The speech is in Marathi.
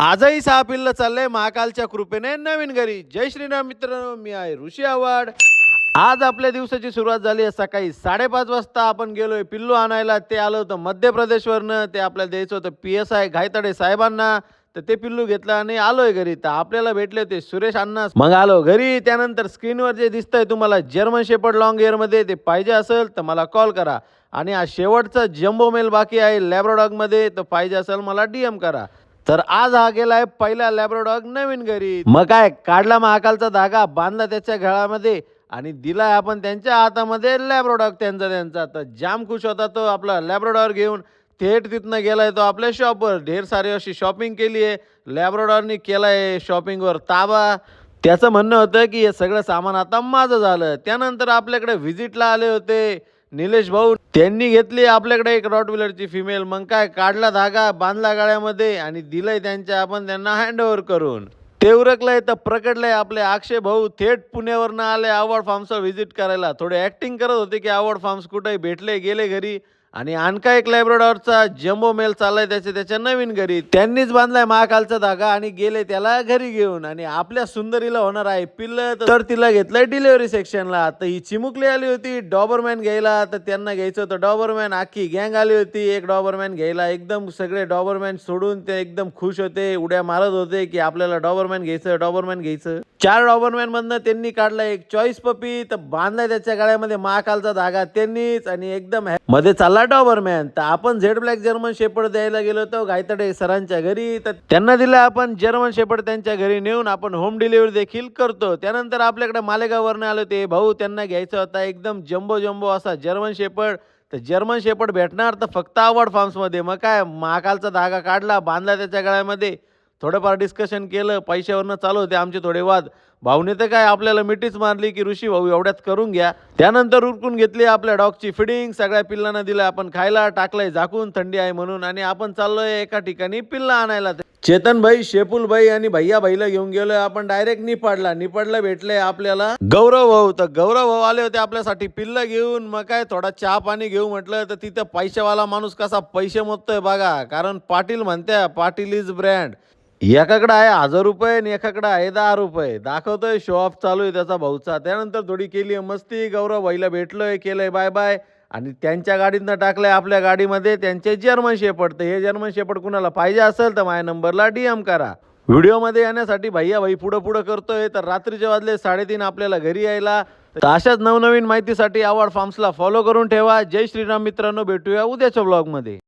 आजही 6 पिल्लं चाललंय महाकालच्या कृपेने नवीन घरी. जय श्रीराम मित्रांनो, मी आहे ऋषी आव्हाड. आज आपल्या दिवसाची सुरुवात झाली आहे सकाळी 5:30 वाजता. आपण गेलोय पिल्लू आणायला. ते आलं होतं मध्य प्रदेशवरनं. ते आपल्याला द्यायचं होतं PSI घायतडे साहेबांना. तर ते पिल्लू घेतलं आणि आलोय घरी. तर आपल्याला भेटले होते सुरेश अण्णा. मग आलो घरी. त्यानंतर स्क्रीनवर जे दिसतंय तुम्हाला जर्मन शेपर्ड लॉंग एअरमध्ये, ते पाहिजे असेल तर मला कॉल करा. आणि हा शेवटचा जम्बो मेल बाकी आहे लॅब्राडॉगमध्ये. तर पाहिजे असेल मला DM करा. तर आज हा गेलाय पहिला लॅब्राडॉग नवीन घरी. मग काय काढला महाकालचा धागा, बांधला त्याच्या गळ्यामध्ये आणि दिलाय आपण त्यांच्या हातामध्ये लॅब्राडॉग त्यांचा. तर जाम खुश होता तो आपला लॅब्राडॉर घेऊन. थेट तिथनं गेलाय तो आपल्या शॉपवर. ढेर सारी अशी शॉपिंग केली आहे. लॅब्राडॉरनी केलाय शॉपिंगवर ताबा. त्याचं म्हणणं होतं की हे सगळं सामान आता माझं झालं. त्यानंतर आपल्याकडे व्हिजिटला आले होते निलेश भाऊ. त्यांनी घेतली आपल्याकडे एक रॉटविलरची फिमेल. मग काय काढला धागा, बांधला गळ्यामध्ये आणि दिलंय आपण त्यांना हँडओव्हर करून. ते उरकलंय तर प्रकटलंय आपले अक्षय भाऊ. थेट पुण्यावरनं आले आवड फार्म्सवर व्हिजिट करायला. थोडे ॲक्टिंग करत होते की आवड फार्म्स कुठे भेटले, गेले घरी. आणि आणखा एक लॅब्राडॉरचा जम्बो मेल चाललाय त्याच्या नवीन घरी. त्यांनीच बांधलाय महाकालचा धागा आणि गेले त्याला घरी घेऊन. आणि आपल्या सुंदरीला होणार आहे पिल्लं, तर तिला घेतलंय डिलिव्हरी सेक्शनला. तर ही चिमुकली आली होती डॉबरमॅन घ्यायला. तर त्यांना घ्यायचं होतं डॉबरमॅन. अख्खी गँग आली होती एक डॉबरमॅन घ्यायला. एकदम सगळे डॉबरमॅन सोडून ते एकदम खुश होते, उड्या मारत होते की आपल्याला डॉबरमॅन घ्यायचं. 4 डॉबरमॅन मधनं त्यांनी काढला एक चॉईस पपी. तर बांधलाय त्याच्या गळ्यामध्ये महाकालचा धागा त्यांनीच. आणि एकदम मध्ये चालला डॉबरमॅन. तर आपण झेड ब्लॅक जर्मन शेपर्ड द्यायला गेलो होतो घायतडे सरांच्या घरी. तर त्यांना दिलं आपण जर्मन शेपर्ड त्यांच्या घरी नेऊन आपण होम डिलिव्हरी देखील करतो. त्यानंतर आपल्याकडे मालेगाववरनं आले होते भाऊ. त्यांना घ्यायचा होता एकदम जम्बो असा जर्मन शेपर्ड. तर जर्मन शेपर्ड भेटणार तर फक्त आवड फार्म्समध्ये. मग काय महाकालचा धागा काढला, बांधला त्याच्या गळ्यामध्ये. थोडंफार डिस्कशन केलं, पैशावरनं चालू होते आमचे थोडे वाद. भाऊने तर काय आपल्याला मिठीच मारली की ऋषी भाऊ एवढ्यात करून घ्या. त्यानंतर उरकून घेतली आपल्या डॉगची फिडिंग. सगळ्या पिल्लांना दिलं आपण खायला, टाकलंय झाकून थंडी आहे म्हणून. आणि आपण चाललोय एका ठिकाणी पिल्ला आणायला. चेतन भाई, शेपुल भाई आणि भैया भाईला घेऊन गेलोय आपण डायरेक्ट निपाडला भेटले आपल्याला गौरव भाऊ. तर गौरव भाऊ आले होते आपल्यासाठी पिल्ला घेऊन. मग काय थोडा चहा पाणी घेऊ म्हटलं. तर तिथं पैशावाला माणूस कसा पैसे मोजतोय बघा. कारण पाटील म्हणत्या पाटील इज ब्रँड. एकाकडे आहे 1000 रुपये आणि एकाकडे आहे 10 रुपये. दाखवतोय शो ऑफ चालू आहे त्याचा भाऊचा. त्यानंतर थोडी केली मस्ती. गौरव भाईला भेटलोय, केलंय बाय बाय. आणि त्यांच्या गाडीतनं टाकलंय आपल्या गाडीमध्ये त्यांचे जर्मन शेपर्ड. तर हे जर्मन शेपर्ड कुणाला पाहिजे असेल तर माझ्या नंबरला DM करा. व्हिडिओमध्ये येण्यासाठी भैया भाई पुढं करतोय. तर रात्रीचे वाजले 3:30 आपल्याला घरी यायला. तर अशाच नवनवीन माहितीसाठी आवड फार्म्सला फॉलो करून ठेवा. जय श्रीराम मित्रांनो, भेटूया उद्याच्या ब्लॉगमध्ये.